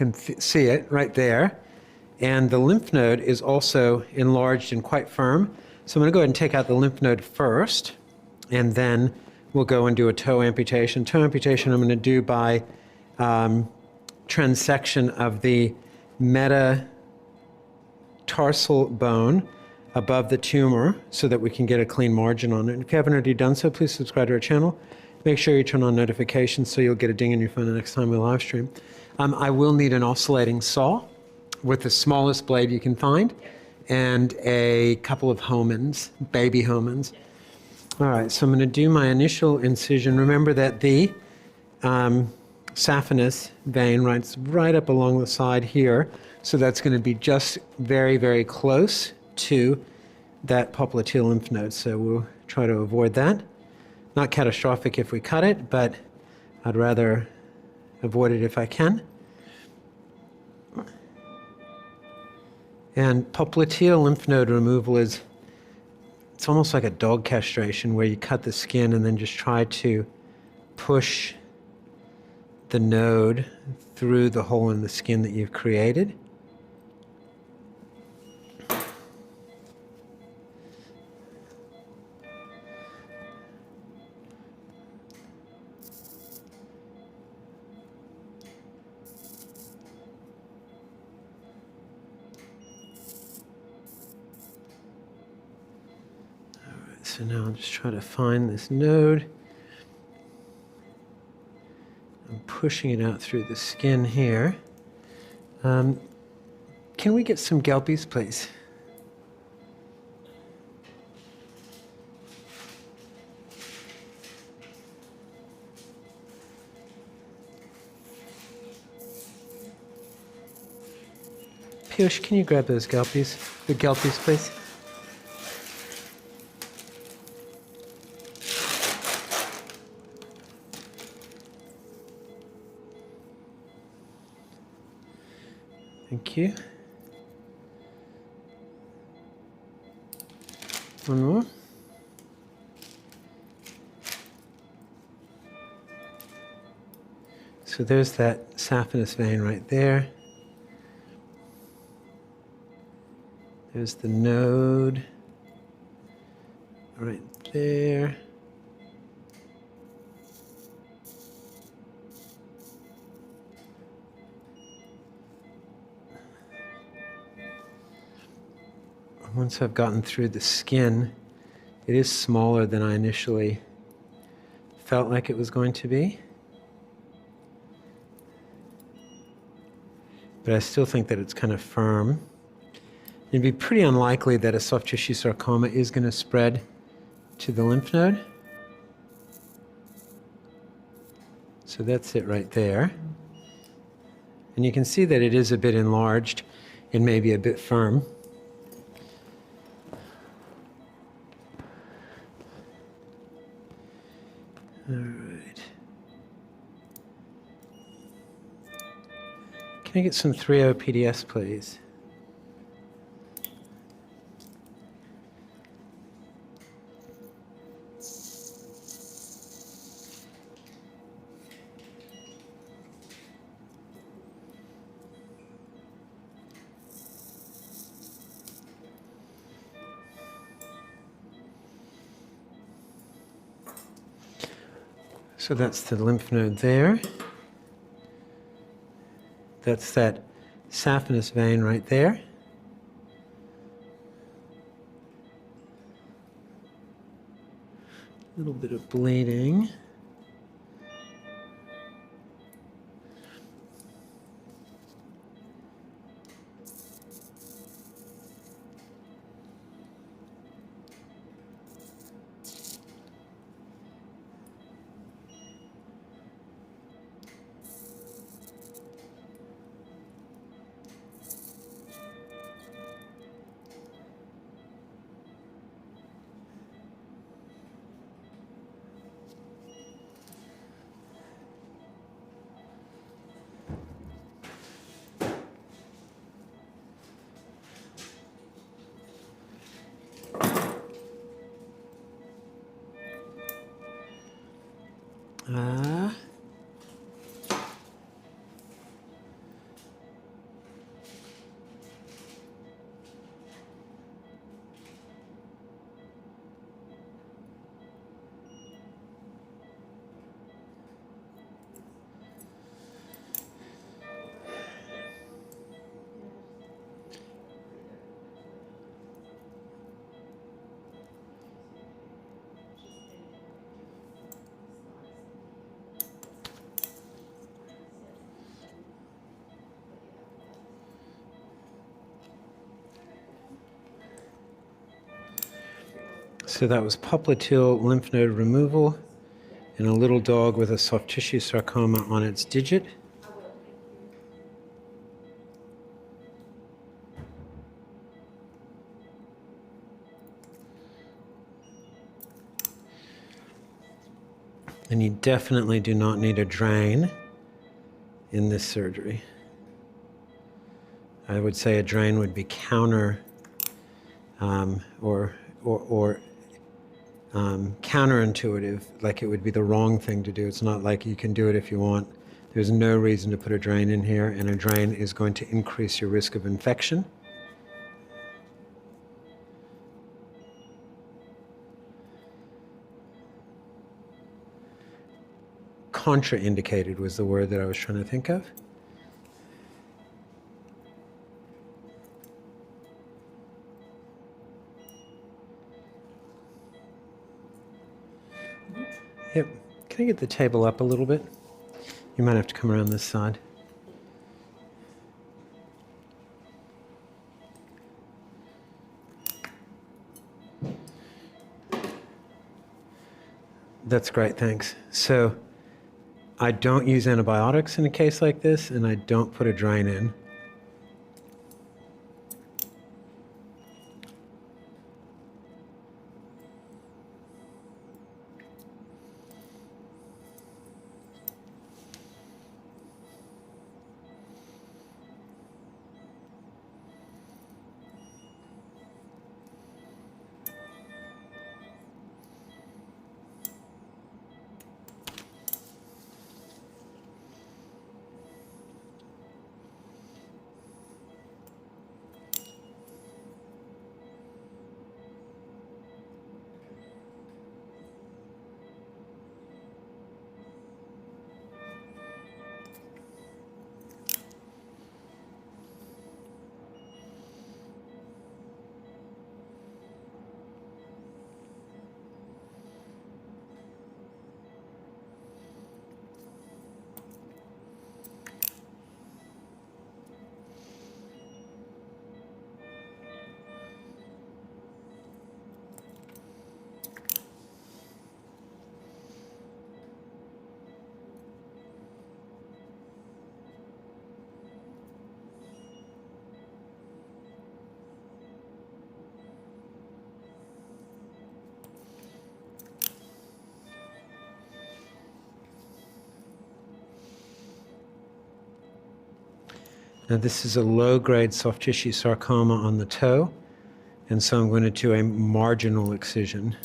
can see it right there. And the lymph node is also enlarged and quite firm. So I'm going to go ahead and take out the lymph node first, and then we'll go and do a toe amputation. Toe amputation I'm going to do by transection of the metatarsal bone above the tumor so that we can get a clean margin on it. If you haven't already done so, please subscribe to our channel. Make sure you turn on notifications so you'll get a ding on your phone the next time we live stream. I will need an oscillating saw with the smallest blade you can find and a couple of homins, baby homins. All right, so I'm going to do my initial incision. Remember that the saphenous vein runs right up along the side here, so that's going to be just very, very close to that popliteal lymph node, so we'll try to avoid that. Not catastrophic if we cut it, but I'd rather avoid it if I can. And popliteal lymph node removal it's almost like a dog castration where you cut the skin and then just try to push the node through the hole in the skin that you've created. So now I'll just try to find this node. I'm pushing it out through the skin here. Can we get some Gelpies, please? Piyush, can you grab those Gelpies? The Gelpies, please. Thank you. One more. So there's that saphenous vein right there. There's the node right there. Once I've gotten through the skin, it is smaller than I initially felt like it was going to be. But I still think that it's kind of firm. It'd be pretty unlikely that a soft tissue sarcoma is going to spread to the lymph node. So that's it right there. And you can see that it is a bit enlarged and maybe a bit firm. All right. Can I get some 3.0 PDS, please? So that's the lymph node there. That's that saphenous vein right there. A little bit of bleeding. So that was popliteal lymph node removal in a little dog with a soft tissue sarcoma on its digit. And you definitely do not need a drain in this surgery. I would say a drain would be counter counterintuitive, like it would be the wrong thing to do. It's not like you can do it if you want. There's no reason to put a drain in here, and a drain is going to increase your risk of infection. Contraindicated was the word that I was trying to think of. Yep. Can I get the table up a little bit? You might have to come around this side. That's great, thanks. So I don't use antibiotics in a case like this, and I don't put a drain in. Now this is a low-grade soft tissue sarcoma on the toe, and so I'm going to do a marginal excision.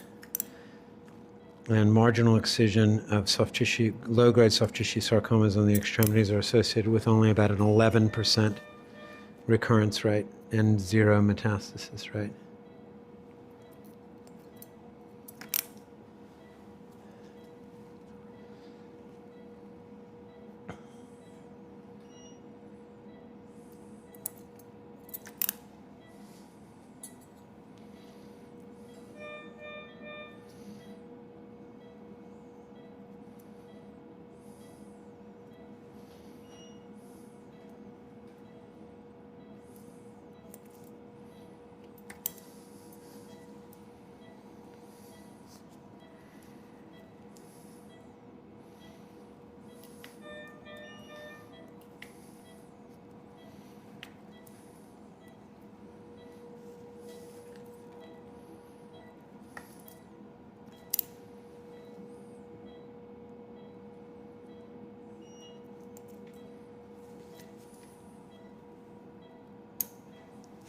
And marginal excision of soft tissue, low-grade soft tissue sarcomas on the extremities are associated with only about an 11% recurrence rate and 0 metastasis rate.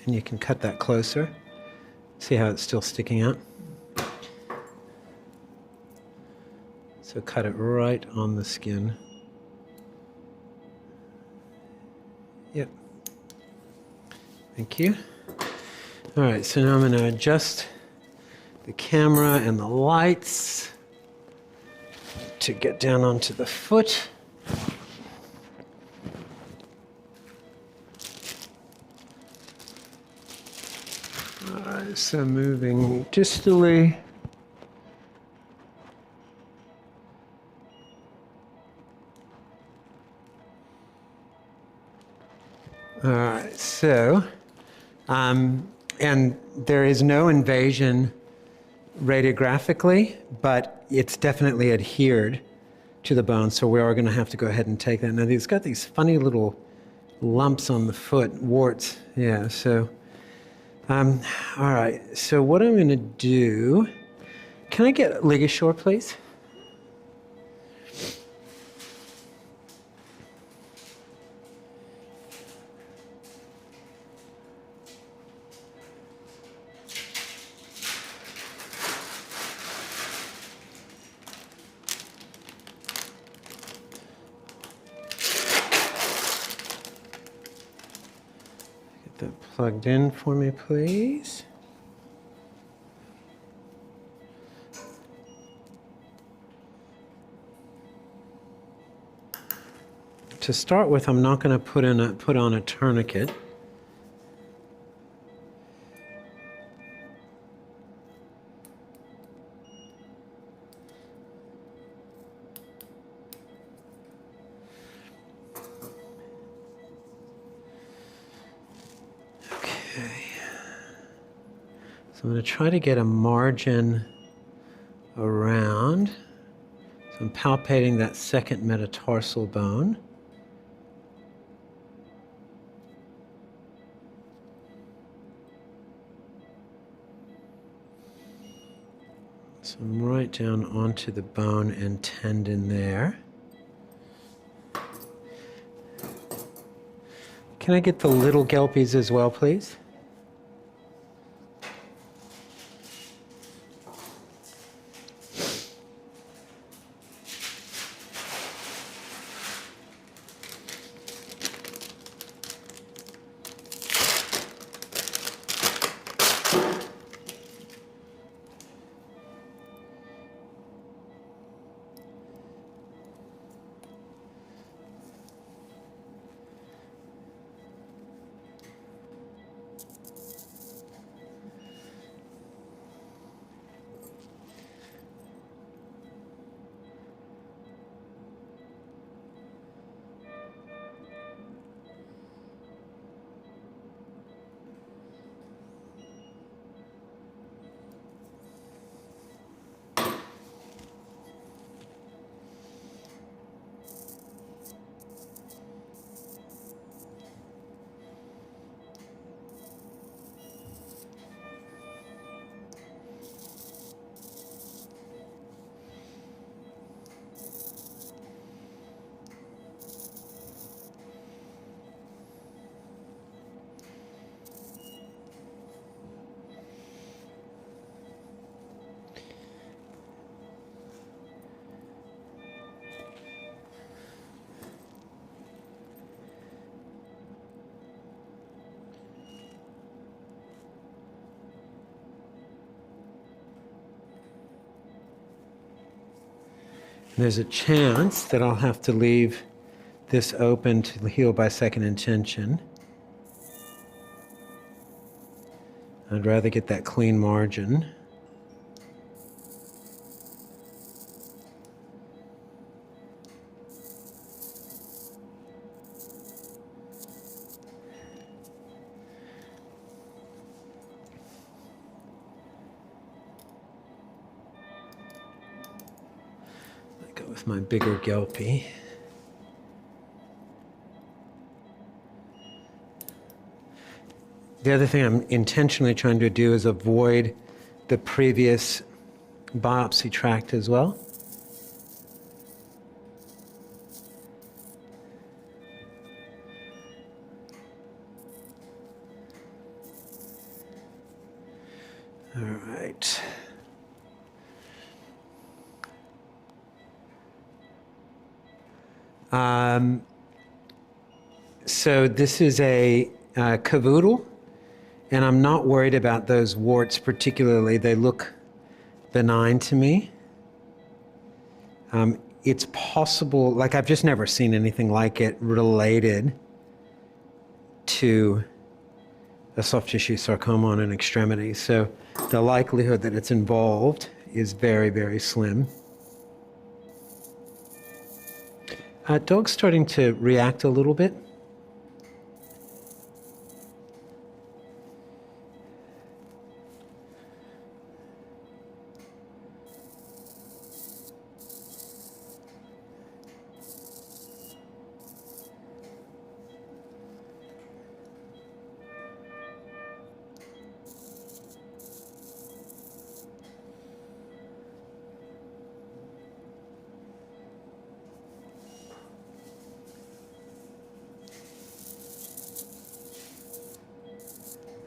And you can cut that closer. See how it's still sticking out? So cut it right on the skin. Yep. Thank you. All right, so now I'm going to adjust the camera and the lights to get down onto the foot. So moving distally. All right, so, and there is no invasion radiographically, but it's definitely adhered to the bone, so we are going to have to go ahead and take that. Now, he's got these funny little lumps on the foot, warts. Yeah, so, all right. So what I'm going to do, can I get ligashore, please? Get that plugged in for me, please. To start with, I'm not going to put on a tourniquet. So I'm going to try to get a margin around. So I'm palpating that second metatarsal bone. So I'm right down onto the bone and tendon there. Can I get the little gelpies as well, please? There's a chance that I'll have to leave this open to heal by second intention. I'd rather get that clean margin. Go with my bigger gelpy. The other thing I'm intentionally trying to do is avoid the previous biopsy tract as well. All right. So this is a cavoodle, and I'm not worried about those warts particularly. They look benign to me. It's possible, like I've just never seen anything like it related to a soft tissue sarcoma on an extremity. So the likelihood that it's involved is very, very slim. Dog's starting to react a little bit.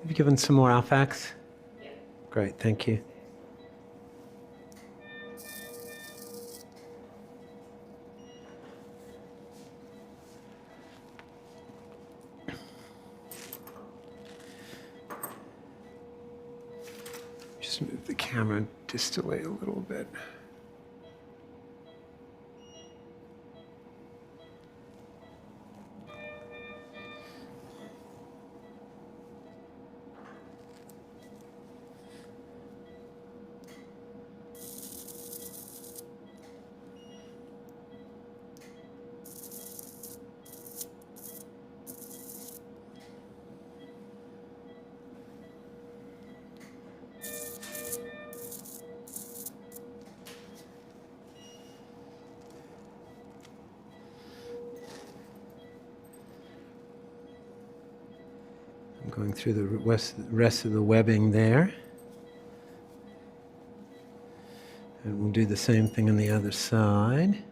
Have you given some more Alfax? Yeah. Great, thank you. Just move the camera distally a little bit. I'm going through the rest of the webbing there. And we'll do the same thing on the other side.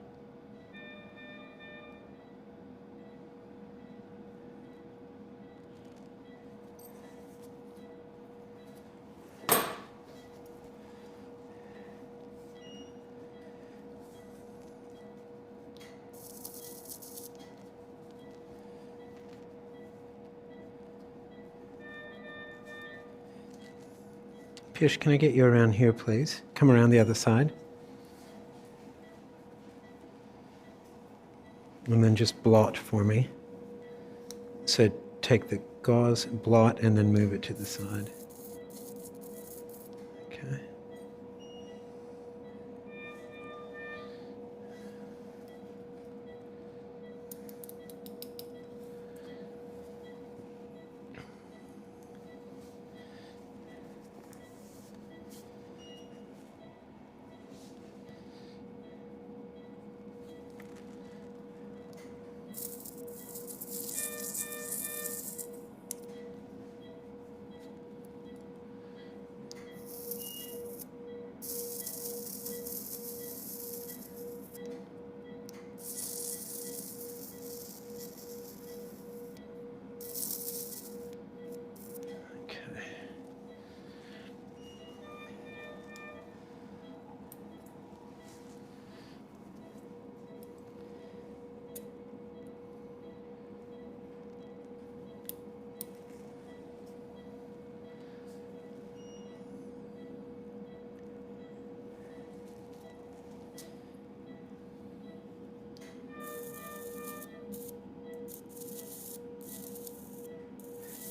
Pish, can I get you around here, please? Come around the other side. And then just blot for me. So take the gauze, blot, and then move it to the side. Okay.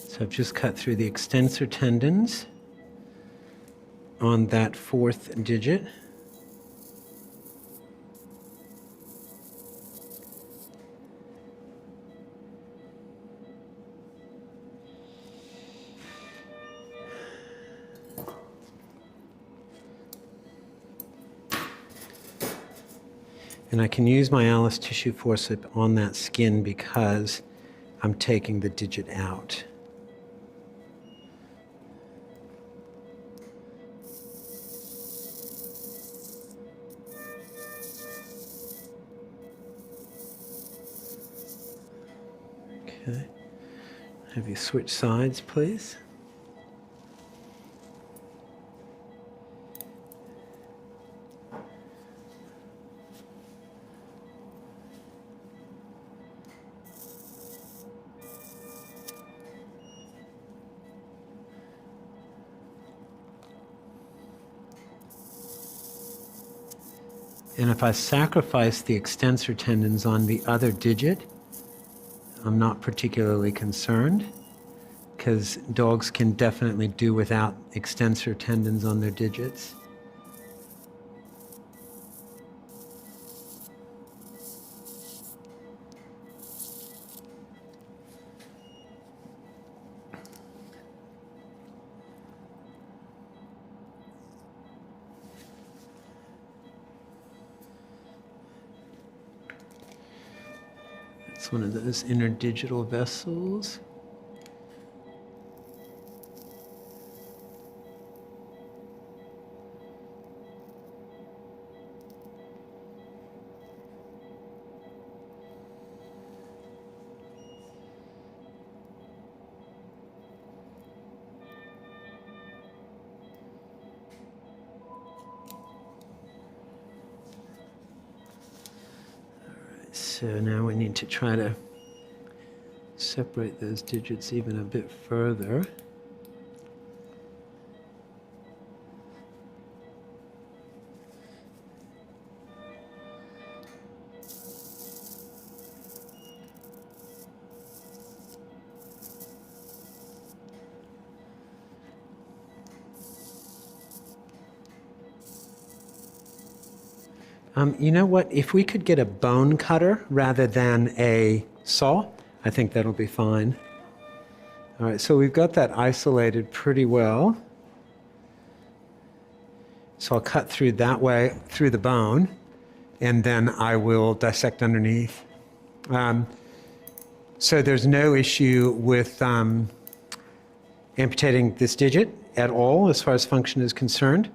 So I've just cut through the extensor tendons on that fourth digit. And I can use my Alice tissue forceps on that skin because I'm taking the digit out. Okay. Have you switch sides, please? And if I sacrifice the extensor tendons on the other digit, I'm not particularly concerned because dogs can definitely do without extensor tendons on their digits. It's one of those interdigital vessels. So now we need to try to separate those digits even a bit further. You know what? If we could get a bone cutter rather than a saw, I think that'll be fine. All right, so we've got that isolated pretty well. So I'll cut through that way, through the bone, and then I will dissect underneath. So there's no issue with amputating this digit at all as far as function is concerned.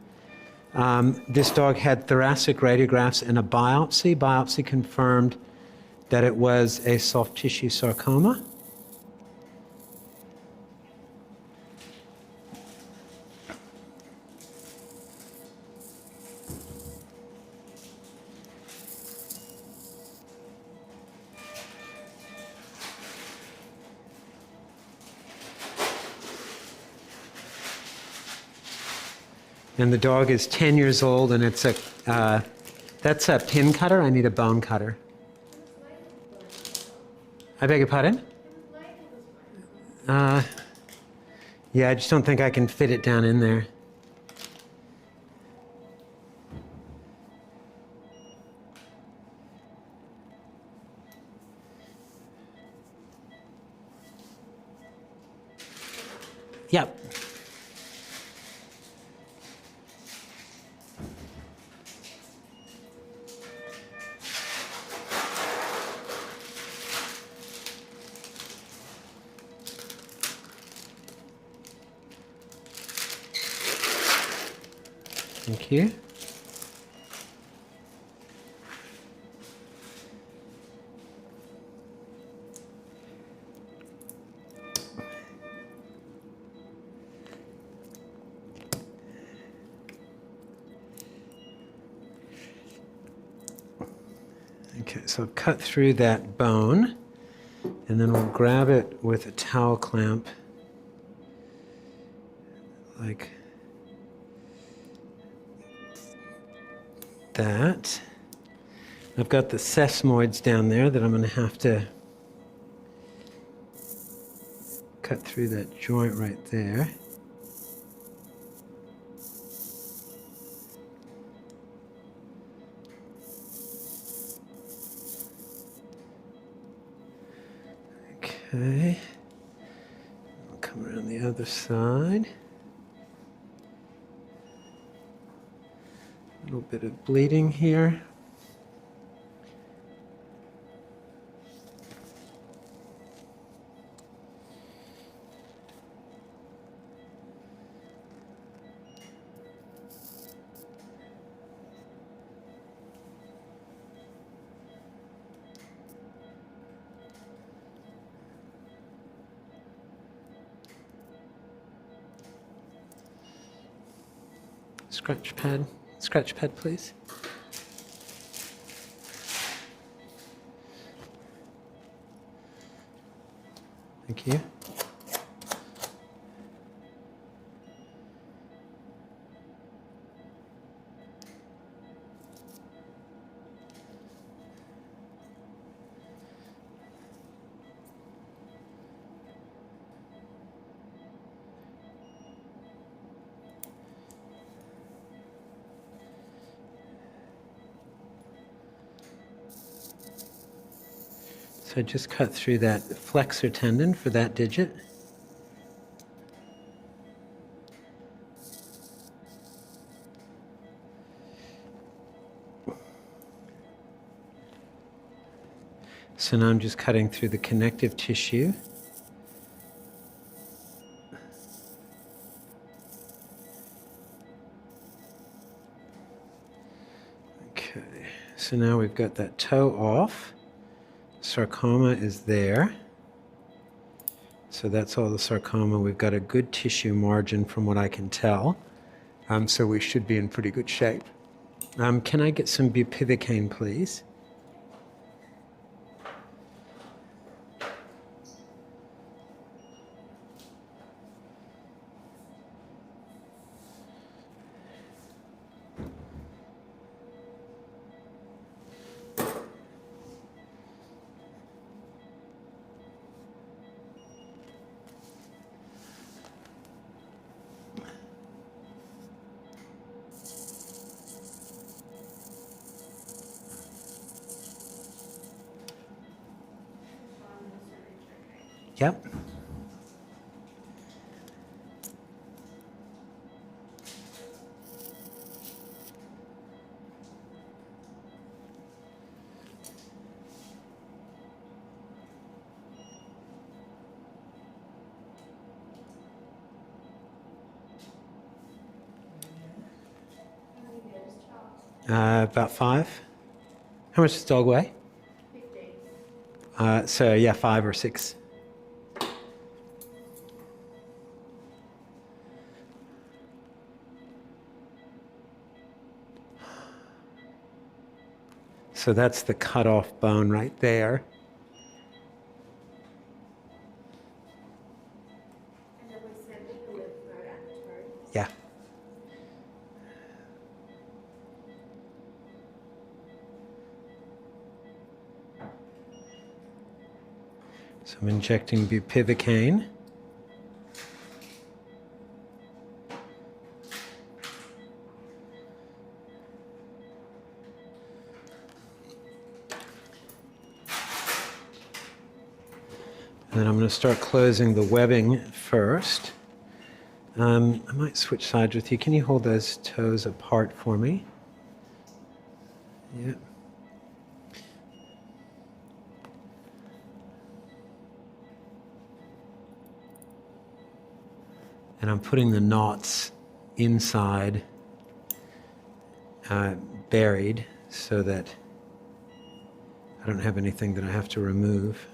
This dog had thoracic radiographs and a biopsy. Biopsy confirmed that it was a soft tissue sarcoma. And the dog is 10 years old, and it's that's a pin cutter. I need a bone cutter. I beg your pardon? Yeah, I just don't think I can fit it down in there. Yep. Thank you. Okay, so cut through that bone, and then we'll grab it with a towel clamp, like that. I've got the sesamoids down there that I'm going to have to cut through that joint right there. Okay, I'll come around the other side. A little bit of bleeding here. Scratch pad, please. Thank you. So I just cut through that flexor tendon for that digit. So now I'm just cutting through the connective tissue. Okay, so now we've got that toe off. Sarcoma is there. So that's all the sarcoma. We've got a good tissue margin from what I can tell. So we should be in pretty good shape. Can I get some bupivacaine, please? Yep. About 5. How much does dog weigh? 15. So yeah, 5 or 6. So that's the cutoff bone right there. And then we send the lymph node afterwards. Yeah. So I'm injecting bupivacaine. And then I'm going to start closing the webbing first. I might switch sides with you. Can you hold those toes apart for me? Yeah. And I'm putting the knots inside, buried, so that I don't have anything that I have to remove.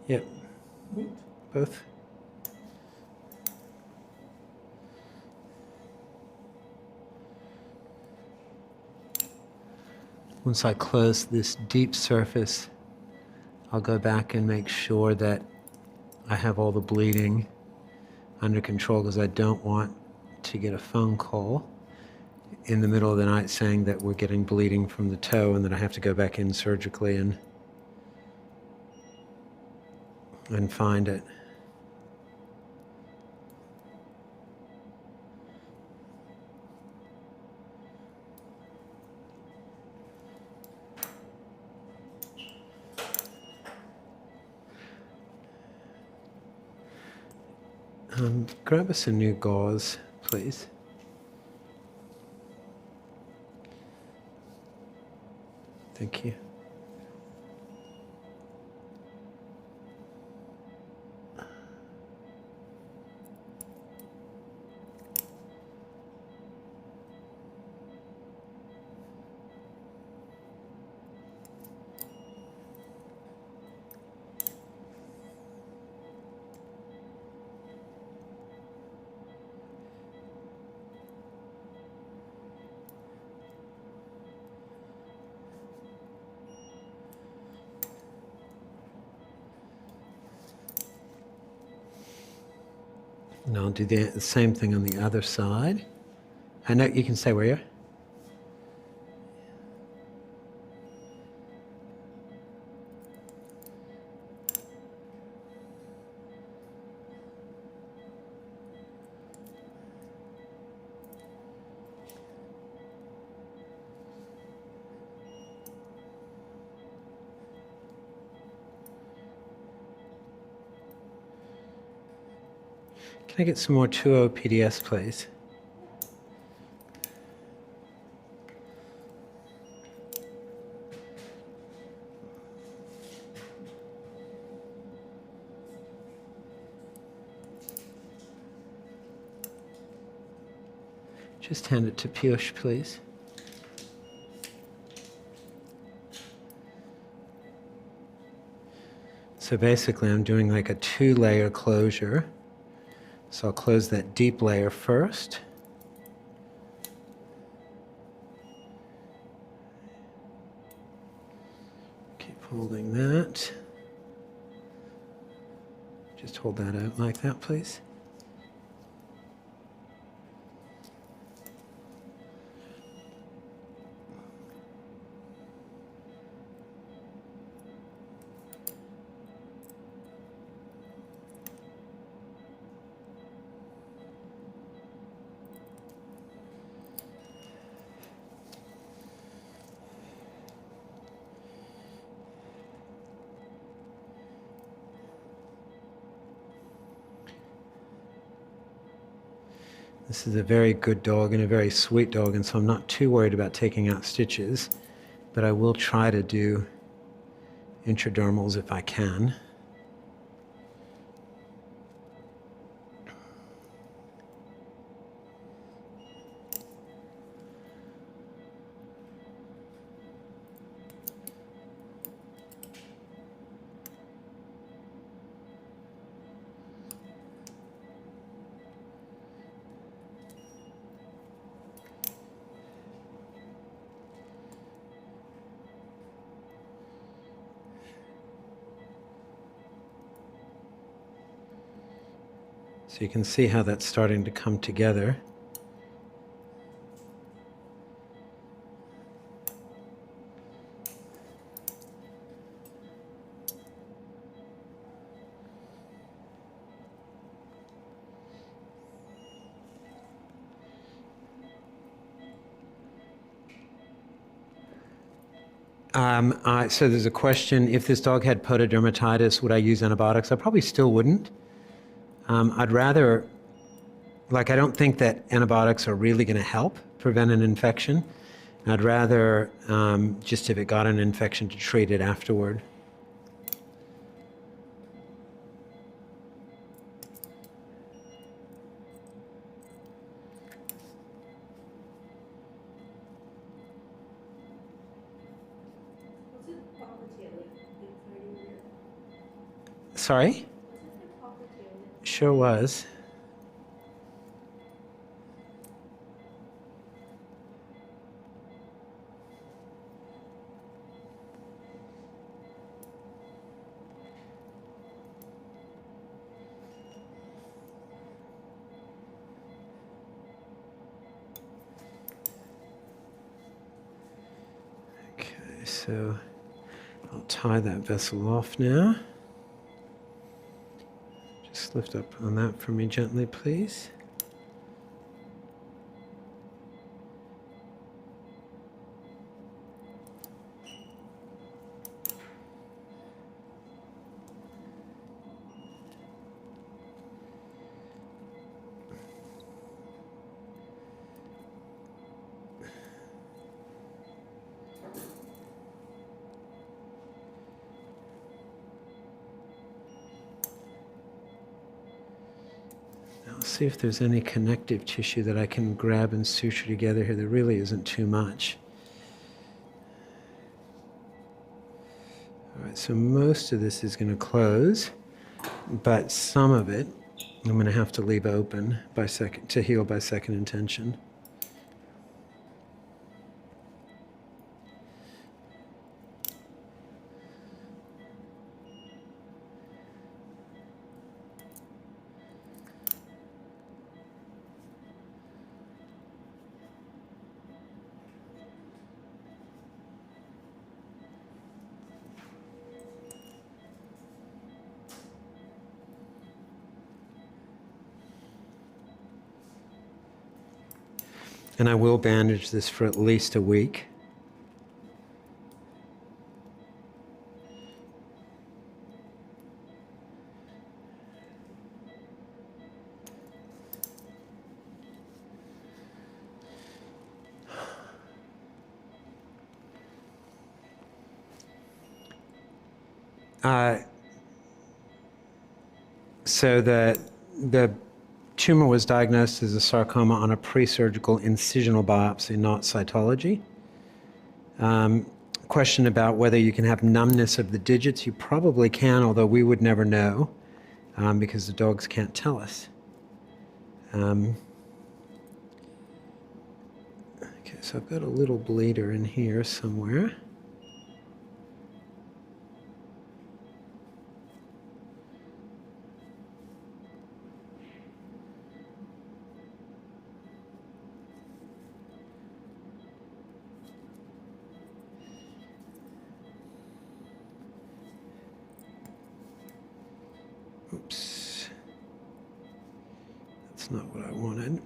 Yep. Both. Once I close this deep surface, I'll go back and make sure that I have all the bleeding under control, because I don't want to get a phone call in the middle of the night saying that we're getting bleeding from the toe and that I have to go back in surgically and find it. Grab us a new gauze, please. Thank you. And I'll do the same thing on the other side. I know you can stay where you are. Can I get some more 2O PDS, please? Just hand it to Piyush, please. So basically I'm doing like a 2-layer closure. So I'll close that deep layer first. Keep holding that. Just hold that out like that, please. This is a very good dog and a very sweet dog, and so I'm not too worried about taking out stitches, but I will try to do intradermals if I can. So you can see how that's starting to come together. So there's a question, if this dog had pododermatitis, would I use antibiotics? I probably still wouldn't. I'd rather, I don't think that antibiotics are really going to help prevent an infection. I'd rather, just if it got an infection, to treat it afterward. Was it popliteal, like Sorry? Was it the popliteal? Sure was. Okay, so I'll tie that vessel off now. Just lift up on that for me gently, please. I'll see if there's any connective tissue that I can grab and suture together here. There really isn't too much. All right, so most of this is going to close, but some of it I'm going to have to leave open to heal by second intention. And I will bandage this for at least a week. So the tumor was diagnosed as a sarcoma on a pre-surgical incisional biopsy, not cytology. Question about whether you can have numbness of the digits. You probably can, although we would never know because the dogs can't tell us. Okay, so I've got a little bleeder in here somewhere. Oops. That's not what I wanted. Not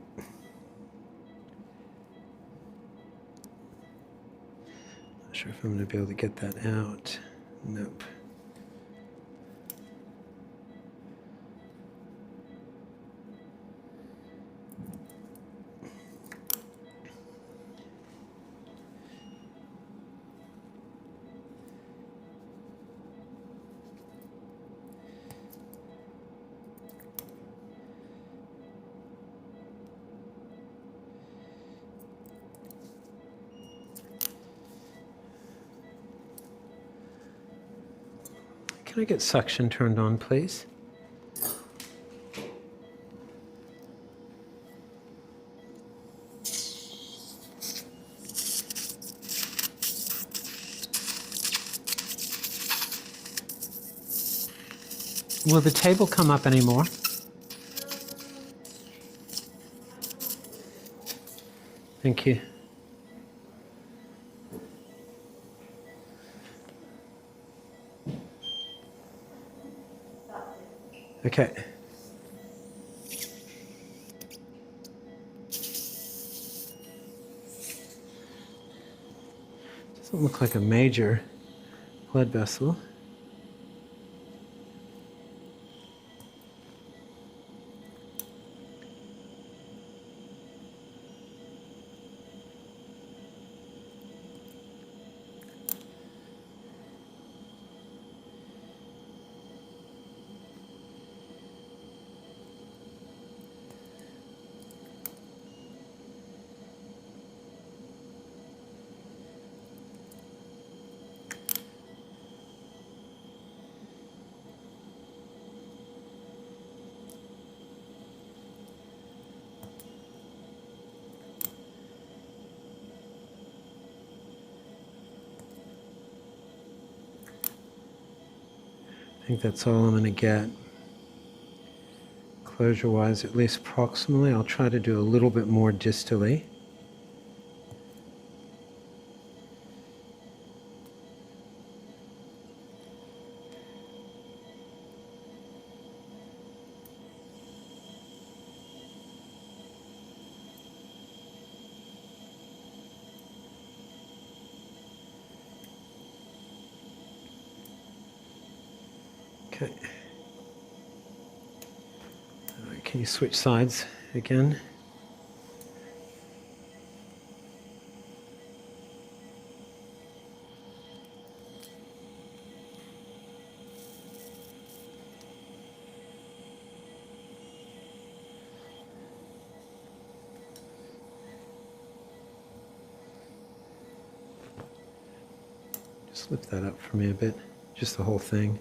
sure if I'm going to be able to get that out. Nope. Can I get suction turned on, please? Will the table come up anymore? Thank you. Okay. Doesn't look like a major blood vessel. I think that's all I'm going to get. Closure-wise, at least proximally. I'll try to do a little bit more distally. Okay. All right, can you switch sides again? Just lift that up for me a bit, just the whole thing.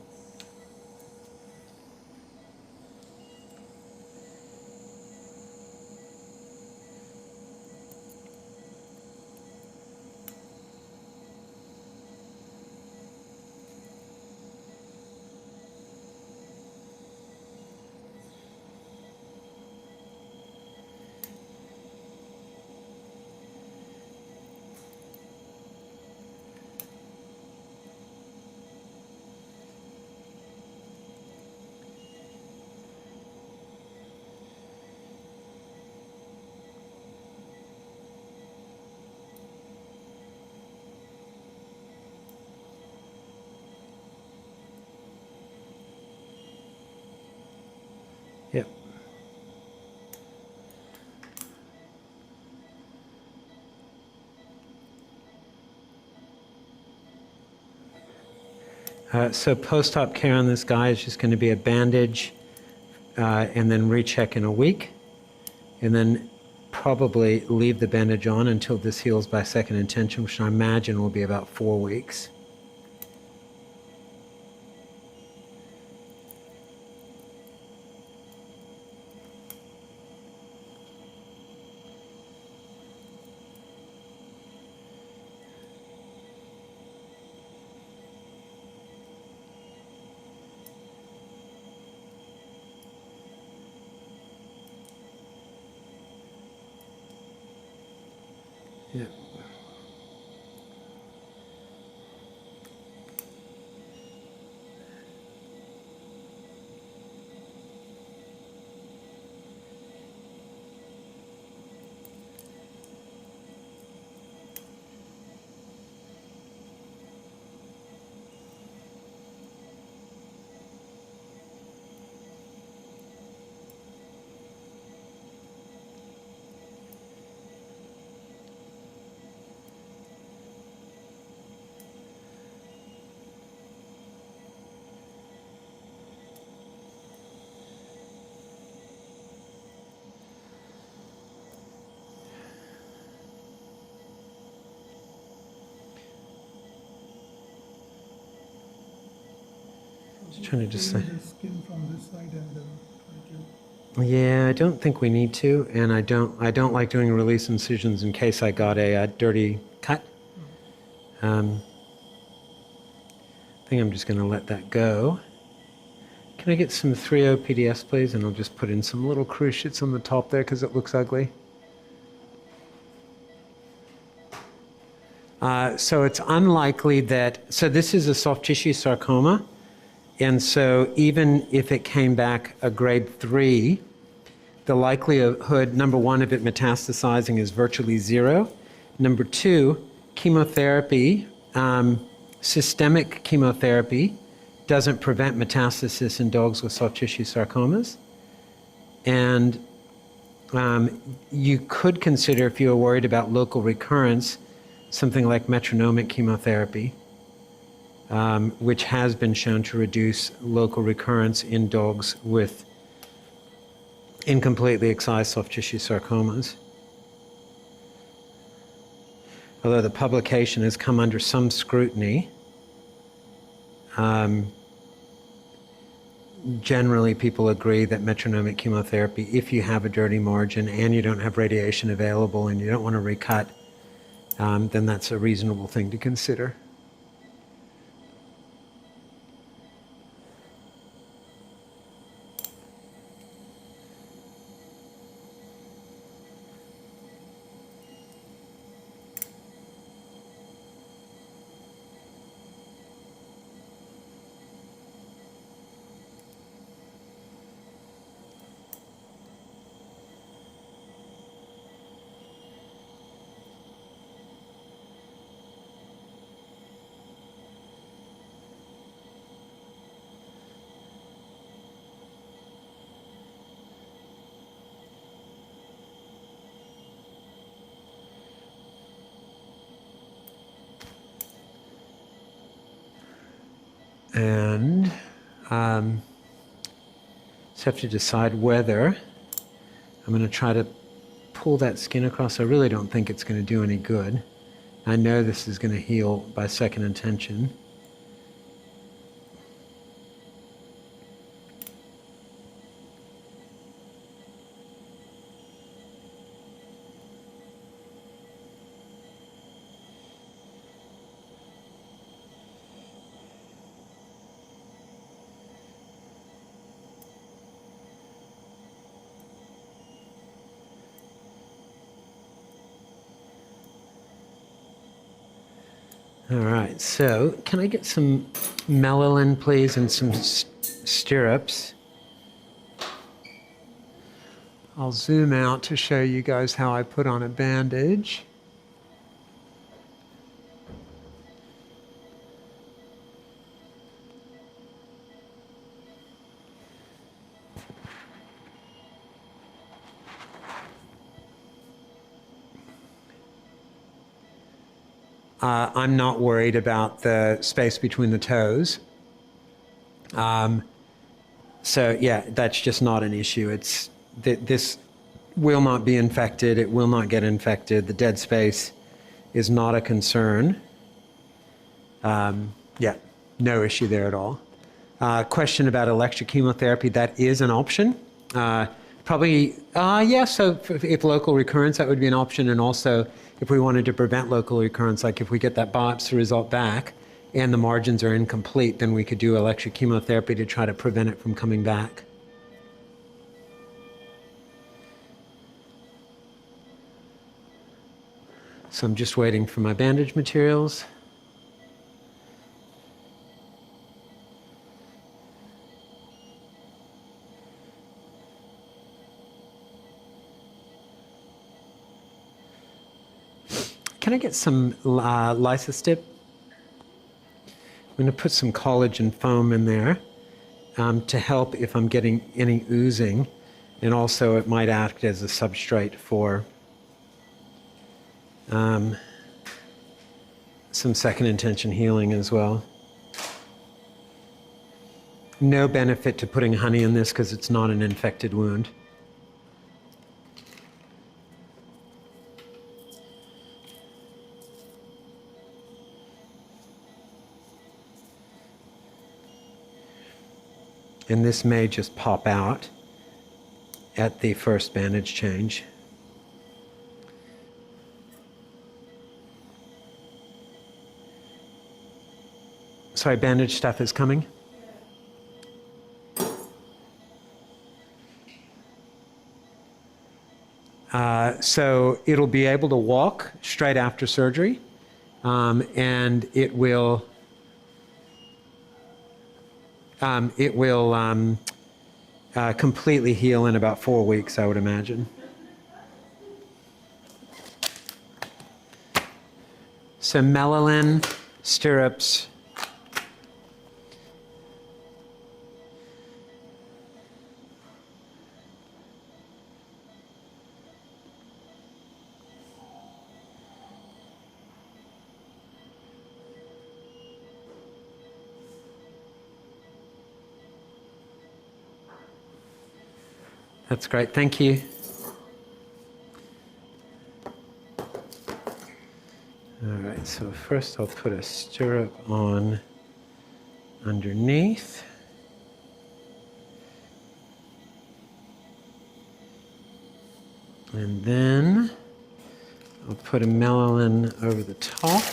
Yep. So post-op care on this guy is just going to be a bandage and then recheck in a week, and then probably leave the bandage on until this heals by second intention, which I imagine will be about 4 weeks. Yeah. Trying to just say. The skin from this side and try to. Yeah, I don't think we need to, and I don't like doing release incisions in case I got a dirty cut. I think I'm just going to let that go. Can I get some 3.0 PDS, please? And I'll just put in some little cruciates on the top there because it looks ugly. So it's unlikely that, so this is a soft tissue sarcoma, and so even if it came back a grade 3, the likelihood, number one, of it metastasizing is virtually zero. Number two, chemotherapy, systemic chemotherapy, doesn't prevent metastasis in dogs with soft tissue sarcomas. And you could consider, if you were worried about local recurrence, something like metronomic chemotherapy, which has been shown to reduce local recurrence in dogs with incompletely excised soft tissue sarcomas. Although the publication has come under some scrutiny, generally people agree that metronomic chemotherapy, if you have a dirty margin and you don't have radiation available and you don't want to recut, then that's a reasonable thing to consider. And just have to decide whether I'm going to try to pull that skin across. I really don't think it's going to do any good. I know this is going to heal by second intention. All right, so can I get some melolin, please, and some stirrups? I'll zoom out to show you guys how I put on a bandage. I'm not worried about the space between the toes. So yeah, that's just not an issue. It's this will not be infected. It will not get infected. The dead space is not a concern. Yeah, no issue there at all. Question about electric chemotherapy, that is an option. Probably, yeah, so if local recurrence, that would be an option. And also, if we wanted to prevent local recurrence, like if we get that biopsy result back and the margins are incomplete, then we could do electric chemotherapy to try to prevent it from coming back. So I'm just waiting for my bandage materials. Can I get some lysostip? I'm going to put some collagen foam in there to help if I'm getting any oozing, and also it might act as a substrate for some second intention healing as well. No benefit to putting honey in this because it's not an infected wound. And this may just pop out at the first bandage change. Sorry, bandage stuff is coming? So it'll be able to walk straight after surgery, and it will completely heal in about 4 weeks, I would imagine. So melalin, stirrups. That's great, thank you. All right, so first I'll put a stirrup on underneath. And then I'll put a melalin over the top.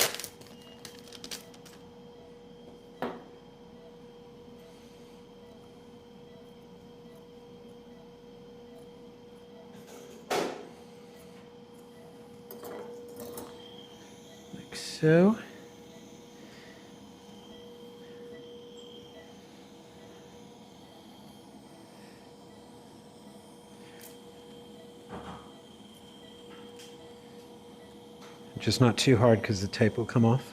Like so. Just not too hard because the tape will come off.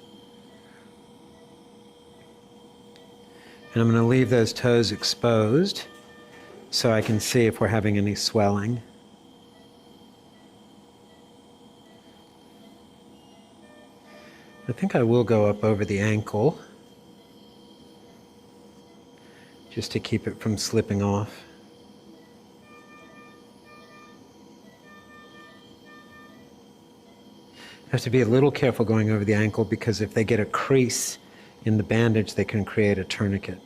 And I'm going to leave those toes exposed so I can see if we're having any swelling. I think I will go up over the ankle just to keep it from slipping off. Have to be a little careful going over the ankle because if they get a crease in the bandage, they can create a tourniquet.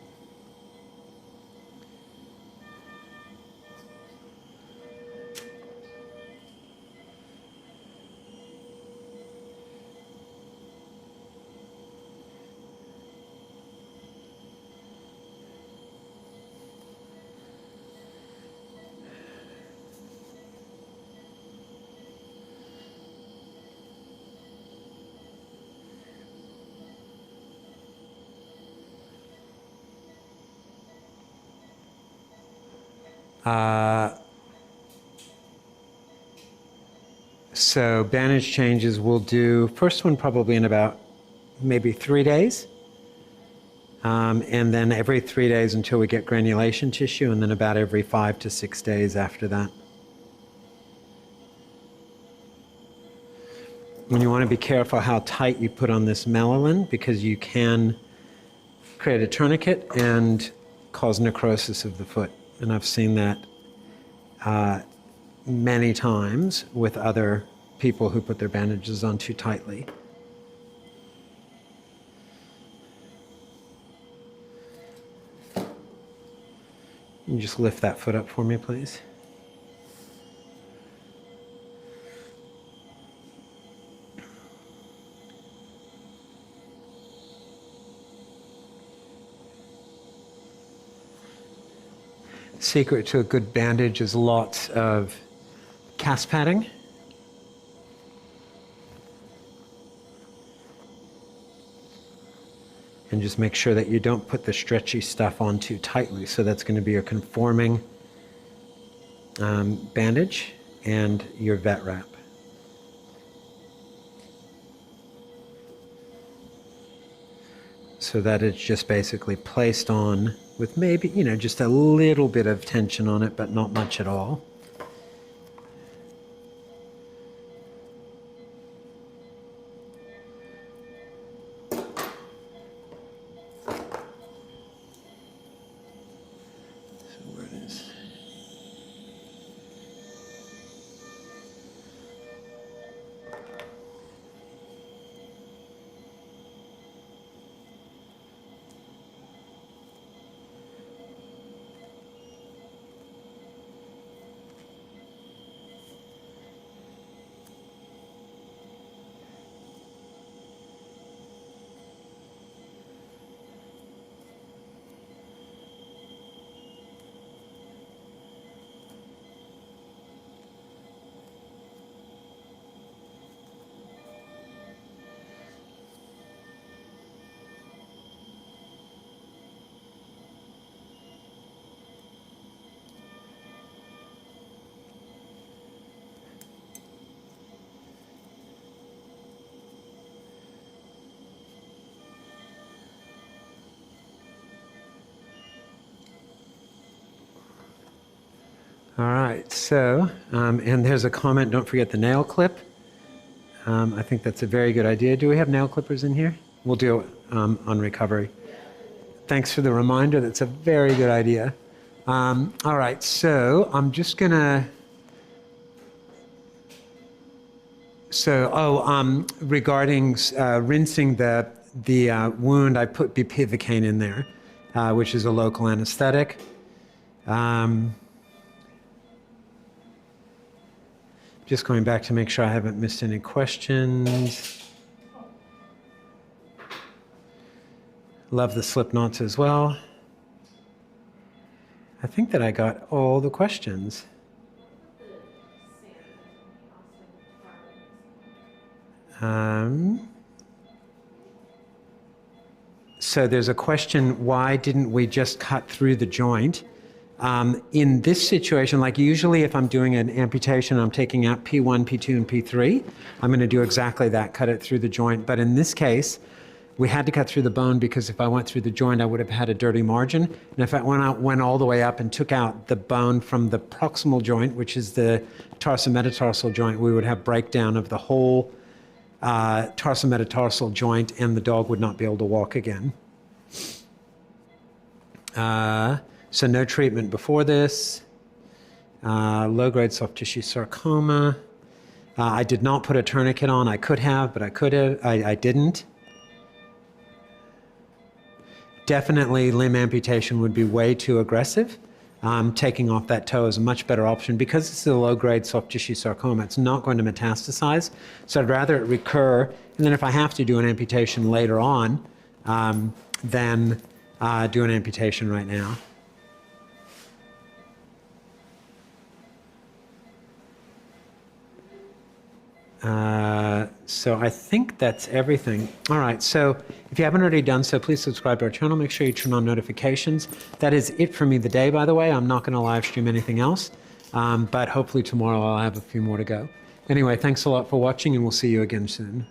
So bandage changes we'll do, first one probably in about maybe 3 days. And then every 3 days until we get granulation tissue, and then about every 5 to 6 days after that. And you want to be careful how tight you put on this melalin because you can create a tourniquet and cause necrosis of the foot. And I've seen that many times with other people who put their bandages on too tightly. You just lift that foot up for me, please. Secret to a good bandage is lots of cast padding. And just make sure that you don't put the stretchy stuff on too tightly. So that's going to be a conforming bandage and your vet wrap. So that it's just basically placed on with maybe, just a little bit of tension on it, but not much at all. All right, so, and there's a comment, don't forget the nail clip. I think that's a very good idea. Do we have nail clippers in here? We'll do it on recovery. Thanks for the reminder. That's a very good idea. All right, so I'm just gonna. Regarding rinsing the wound, I put bupivacaine in there, which is a local anesthetic. Just going back to make sure I haven't missed any questions. Love the slip knots as well. I think that I got all the questions. So there's a question, why didn't we just cut through the joint? In this situation, like usually if I'm doing an amputation, I'm taking out P1, P2, and P3. I'm going to do exactly that, cut it through the joint. But in this case, we had to cut through the bone because if I went through the joint, I would have had a dirty margin. And if I went all the way up and took out the bone from the proximal joint, which is the tarsometatarsal joint, we would have breakdown of the whole tarsometatarsal joint, and the dog would not be able to walk again. So no treatment before this. Low-grade soft tissue sarcoma. I did not put a tourniquet on. I could have, but I didn't. Definitely limb amputation would be way too aggressive. Taking off that toe is a much better option because it's a low-grade soft tissue sarcoma. It's not going to metastasize, so I'd rather it recur, and then if I have to do an amputation later on, than do an amputation right now. So I think that's everything. All right, so if you haven't already done so, please subscribe to our channel. Make sure you turn on notifications. That is it for me today, by the way. I'm not going to live stream anything else, but hopefully tomorrow I'll have a few more to go. Anyway, thanks a lot for watching, and we'll see you again soon.